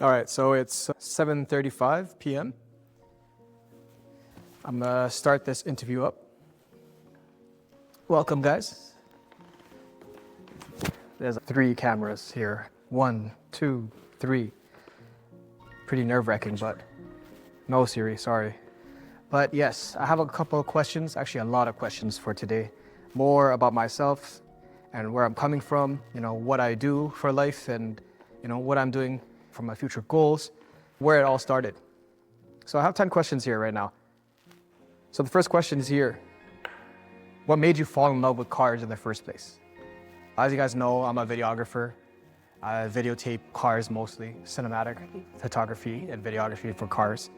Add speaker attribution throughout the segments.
Speaker 1: All right, so it's 7:35 p.m. I'm gonna start this interview up. Welcome, guys. There's 3 cameras here. 1, 2, 3. Pretty nerve-wracking, but no, Siri, sorry. But yes, I have a couple of questions, actually a lot of questions for today. More about myself and where I'm coming from, what I do for life and, what I'm doing for my future goals, where it all started. So I have 10 questions here right now. So the first question is here. What made you fall in love with cars in the first place? As you guys know, I'm a videographer. I videotape cars mostly, cinematic photography and videography for cars.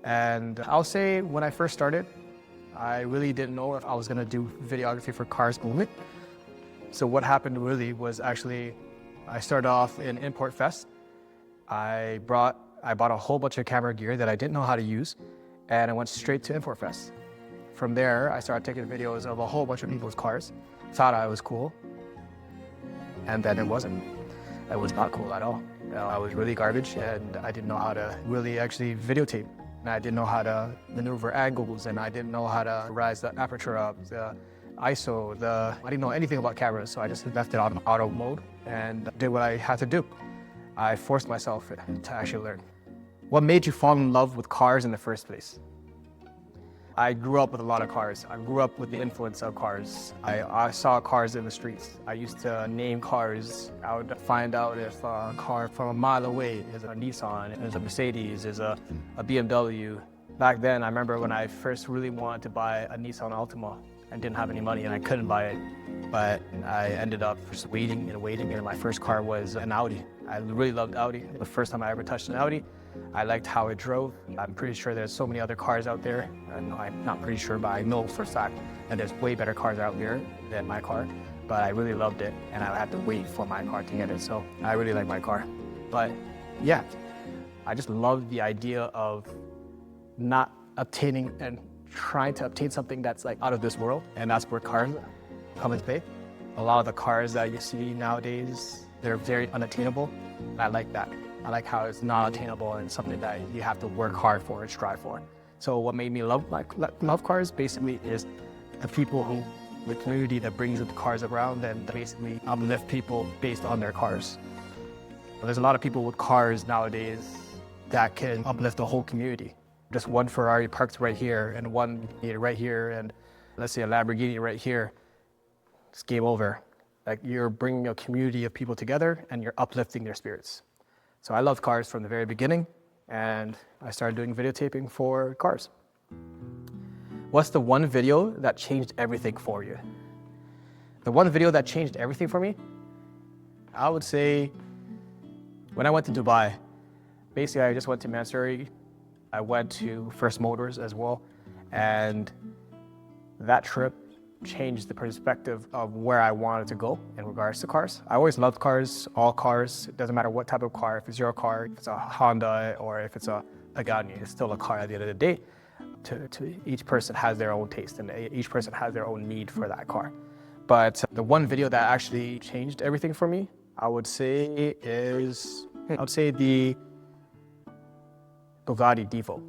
Speaker 1: And I'll say when I first started, I really didn't know if I was gonna do videography for cars only. So what happened really was actually, I started off in Import Fest. I bought a whole bunch of camera gear that I didn't know how to use, and I went straight to Import Fest. From there, I started taking videos of a whole bunch of people's cars, thought I was cool, and then it wasn't. It was not cool at all. I was really garbage, and I didn't know how to really actually videotape. And I didn't know how to maneuver angles, and I didn't know how to rise the aperture up, the ISO, I didn't know anything about cameras, so I just left it on auto mode and did what I had to do. I forced myself to actually learn. What made you fall in love with cars in the first place? I grew up with a lot of cars. I grew up with the influence of cars. I saw cars in the streets. I used to name cars. I would find out if a car from a mile away is a Nissan, is a Mercedes, is a BMW. Back then, I remember when I first really wanted to buy a Nissan Altima. I didn't have any money and I couldn't buy it. But I ended up just waiting, and my first car was an Audi. I really loved Audi. The first time I ever touched an Audi, I liked how it drove. I'm pretty sure there's so many other cars out there. And I'm not pretty sure, but I know for a fact that there's way better cars out there than my car. But I really loved it, and I had to wait for my car to get it. So I really like my car. But yeah, I just love the idea of not obtaining and trying to obtain something that's like out of this world, and that's where cars come into play. A lot of the cars that you see nowadays, they're very unattainable, and I like that. I like how it's not attainable and something that you have to work hard for and strive for. So what made me love cars basically is the people the community that brings the cars around and basically uplift people based on their cars. There's a lot of people with cars nowadays that can uplift the whole community. Just one Ferrari parked right here and one right here, and let's say a Lamborghini right here, it's game over. Like, you're bringing a community of people together and you're uplifting their spirits. So I loved cars from the very beginning, and I started doing videotaping for cars. What's the one video that changed everything for you? The one video that changed everything for me, I would say when I went to Dubai. Basically, I just went to Mansouri. I went to First Motors as well, and that trip changed the perspective of where I wanted to go in regards to cars. I always loved cars, all cars. It doesn't matter what type of car. If it's your car, if it's a Honda, or if it's a Pagani, it's still a car at the end of the day. Each person has their own taste, and each person has their own need for that car. But the one video that actually changed everything for me, I would say the Bugatti Divo.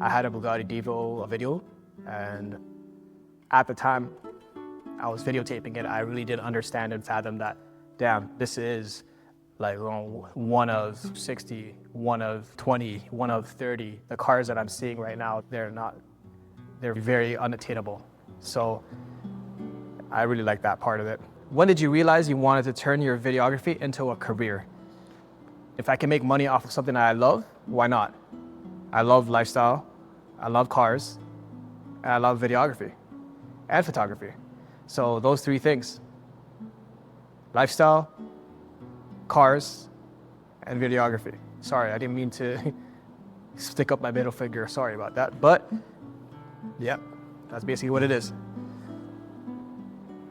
Speaker 1: I had a Bugatti Divo video, and at the time I was videotaping it, I really didn't understand and fathom that, damn, this is like one of 60, one of 20, one of 30. The cars that I'm seeing right now, they're very unattainable. So I really like that part of it. When did you realize you wanted to turn your videography into a career? If I can make money off of something that I love, why not? I love lifestyle, I love cars, and I love videography and photography. So those 3 things: lifestyle, cars, and videography. Sorry, I didn't mean to stick up my middle finger, sorry about that. But yeah, that's basically what it is.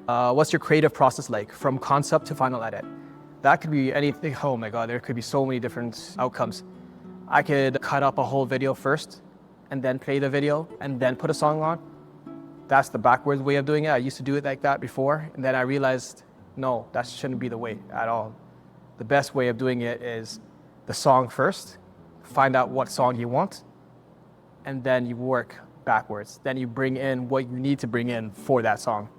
Speaker 1: What's your creative process like from concept to final edit? That could be anything. Oh my God, there could be so many different outcomes. I could cut up a whole video first and then play the video and then put a song on. That's the backwards way of doing it. I used to do it like that before, and then I realized, no, that shouldn't be the way at all. The best way of doing it is the song first, find out what song you want, and then you work backwards. Then you bring in what you need to bring in for that song.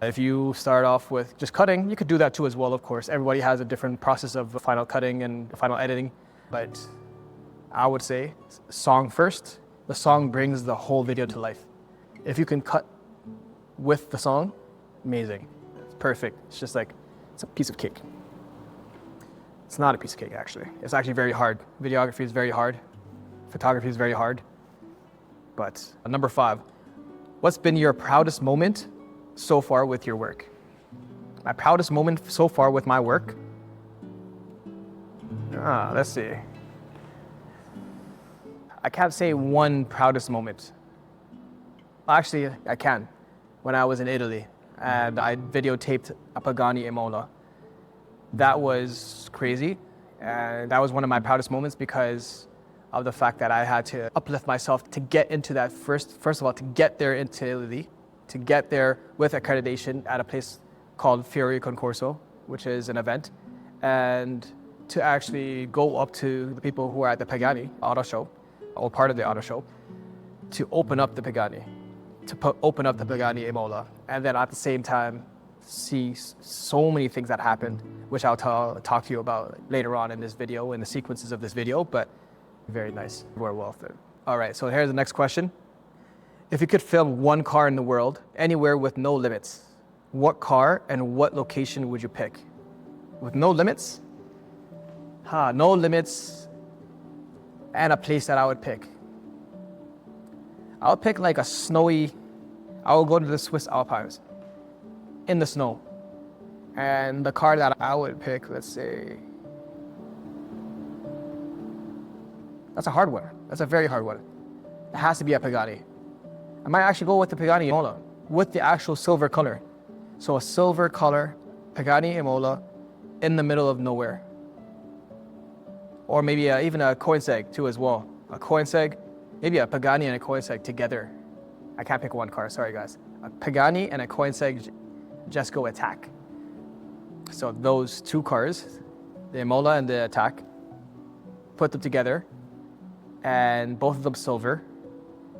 Speaker 1: If you start off with just cutting, you could do that too as well, of course. Everybody has a different process of final cutting and final editing, but I would say song first. The song brings the whole video to life. If you can cut with the song, amazing. It's perfect. It's just like, it's a piece of cake. It's not a piece of cake, actually. It's actually very hard. Videography is very hard. Photography is very hard. But number 5, what's been your proudest moment so far with your work? My proudest moment so far with my work? Let's see. I can't say one proudest moment. Actually, I can. When I was in Italy and I videotaped a Pagani Imola. That was crazy. And that was one of my proudest moments because of the fact that I had to uplift myself to get into that first of all, to get there into Italy, to get there with accreditation at a place called Fiore Concorso, which is an event, and to actually go up to the people who are at the Pagani auto show, or part of the auto show, to open up the Pagani, open up the Pagani Imola, and then at the same time see so many things that happened, which I'll talk to you about later on in this video, in the sequences of this video, but very nice, very well fit. All right, so here's the next question. If you could film one car in the world, anywhere with no limits, what car and what location would you pick? With no limits? No limits and a place that I would pick. I would pick like a snowy, I would go to the Swiss Alpines in the snow. And the car that I would pick, let's say, that's a hard one. That's a very hard one. It has to be a Pagani. I might actually go with the Pagani Imola with the actual silver color. So a silver color Pagani Imola in the middle of nowhere. Or maybe even a Koenigsegg too as well. A Koenigsegg, maybe a Pagani and a Koenigsegg together. I can't pick one car, sorry guys. A Pagani and a Koenigsegg just go Attack. So those two cars, the Imola and the Attack, put them together, and both of them silver,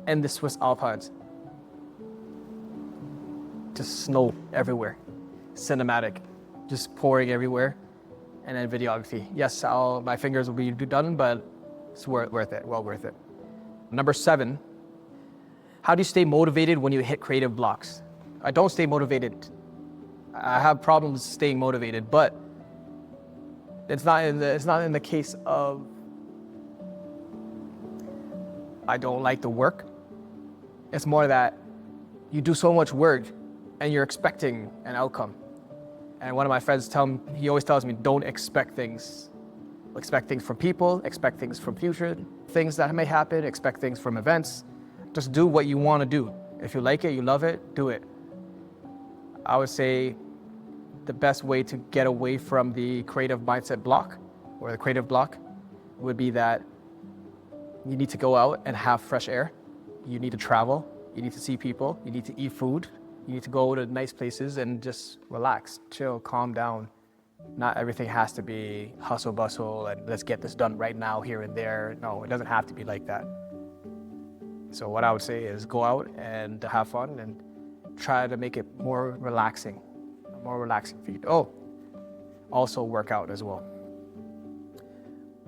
Speaker 1: and the Swiss Alpines. Just snow everywhere, cinematic, just pouring everywhere, and then videography. Yes, my fingers will be done, but it's worth it, well worth it. Number 7, how do you stay motivated when you hit creative blocks? I don't stay motivated. I have problems staying motivated, but it's not in the case of I don't like the work. It's more that you do so much work and you're expecting an outcome. And one of my friends he always tells me, don't expect things. Expect things from people, expect things from future, things that may happen, expect things from events. Just do what you want to do. If you like it, you love it, do it. I would say the best way to get away from the creative mindset block or the creative block would be that you need to go out and have fresh air. You need to travel. You need to see people. You need to eat food. You need to go to nice places and just relax, chill, calm down. Not everything has to be hustle bustle and let's get this done right now, here and there. No, it doesn't have to be like that. So what I would say is go out and have fun and try to make it more relaxing for you. Oh, also work out as well.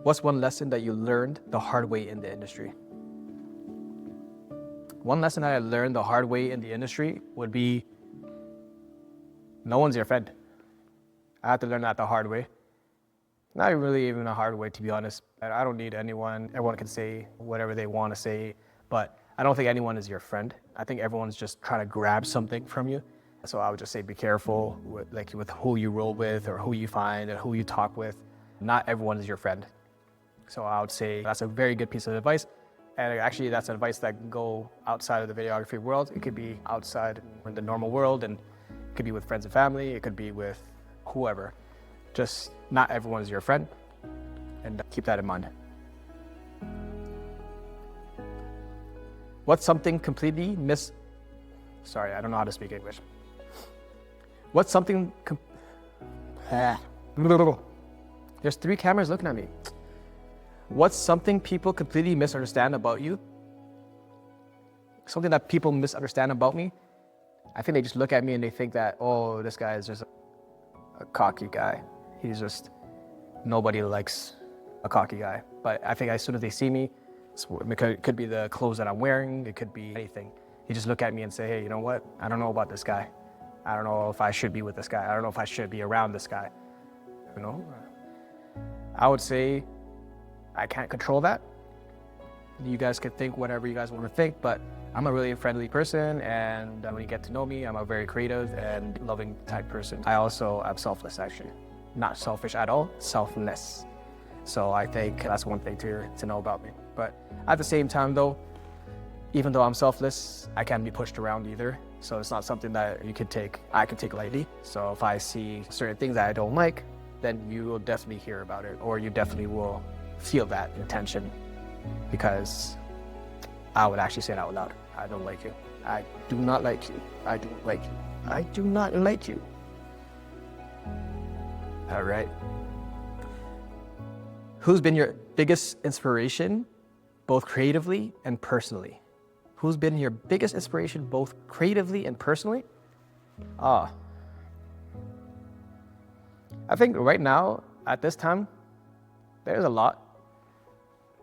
Speaker 1: What's one lesson that you learned the hard way in the industry? One lesson that I learned the hard way in the industry would be no one's your friend. I had to learn that the hard way. Not really even a hard way, to be honest. I don't need anyone. Everyone can say whatever they want to say, but I don't think anyone is your friend. I think everyone's just trying to grab something from you. So I would just say be careful with who you roll with or who you find and who you talk with. Not everyone is your friend. So I would say that's a very good piece of advice. And actually that's advice that can go outside of the videography world. It could be outside in the normal world, and it could be with friends and family. It could be with whoever. Just not everyone is your friend, and keep that in mind. What's something completely Sorry, I don't know how to speak English. What's something There's 3 cameras looking at me. What's something people completely misunderstand about you? Something that people misunderstand about me? I think they just look at me and they think that, oh, this guy is just a cocky guy. Nobody likes a cocky guy. But I think as soon as they see me, it could be the clothes that I'm wearing, it could be anything. You just look at me and say, hey, you know what? I don't know about this guy. I don't know if I should be with this guy. I don't know if I should be around this guy. You know? I would say I can't control that. You guys can think whatever you guys want to think, but I'm a really friendly person, and when you get to know me, I'm a very creative and loving type person. I also am selfless, actually. Not selfish at all, selfless. So I think that's one thing to know about me. But at the same time though, even though I'm selfless, I can't be pushed around either. So it's not something that I can take lightly. So if I see certain things that I don't like, then you will definitely hear about it, or you definitely will feel that intention, because I would actually say it out loud. I don't like you. I do not like you. I don't like you. I do not like you. All right. Who's been your biggest inspiration, both creatively and personally? Who's been your biggest inspiration, both creatively and personally? I think right now, at this time, there's a lot.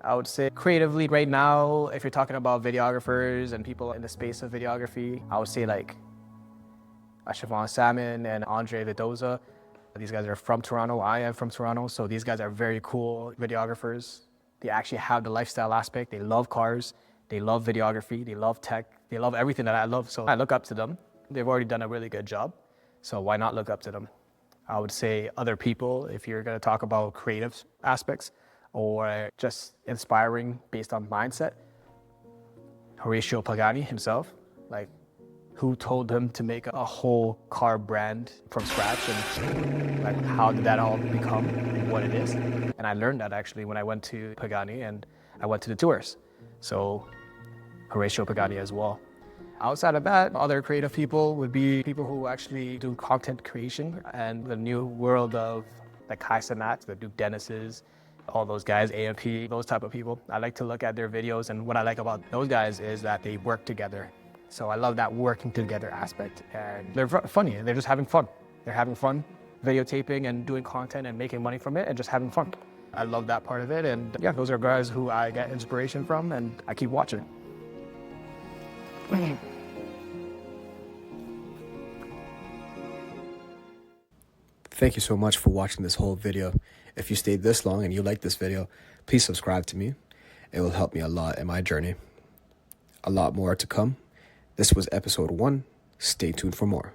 Speaker 1: I would say creatively right now, if you're talking about videographers and people in the space of videography, I would say like Siobhan Salmon and Andre Vidoza. These guys are from Toronto. I am from Toronto. So these guys are very cool videographers. They actually have the lifestyle aspect. They love cars. They love videography. They love tech. They love everything that I love. So I look up to them. They've already done a really good job. So why not look up to them? I would say other people, if you're going to talk about creative aspects or just inspiring based on mindset, Horatio Pagani himself, like, who told him to make a whole car brand from scratch, and like how did that all become what it is? And I learned that actually when I went to Pagani and I went to the tours. So Horatio Pagani as well. Outside of that, other creative people would be people who actually do content creation and the new world of like Kai Cenat, the Duke Dennis's, all those guys, AMP, those type of people. I like to look at their videos, and what I like about those guys is that they work together. So I love that working together aspect, and they're funny, they're just having fun. They're having fun videotaping and doing content and making money from it and just having fun. I love that part of it, and yeah, those are guys who I get inspiration from and I keep watching.
Speaker 2: Thank you so much for watching this whole video. If you stayed this long and you like this video, please subscribe to me. It will help me a lot in my journey. A lot more to come. This was episode 1. Stay tuned for more.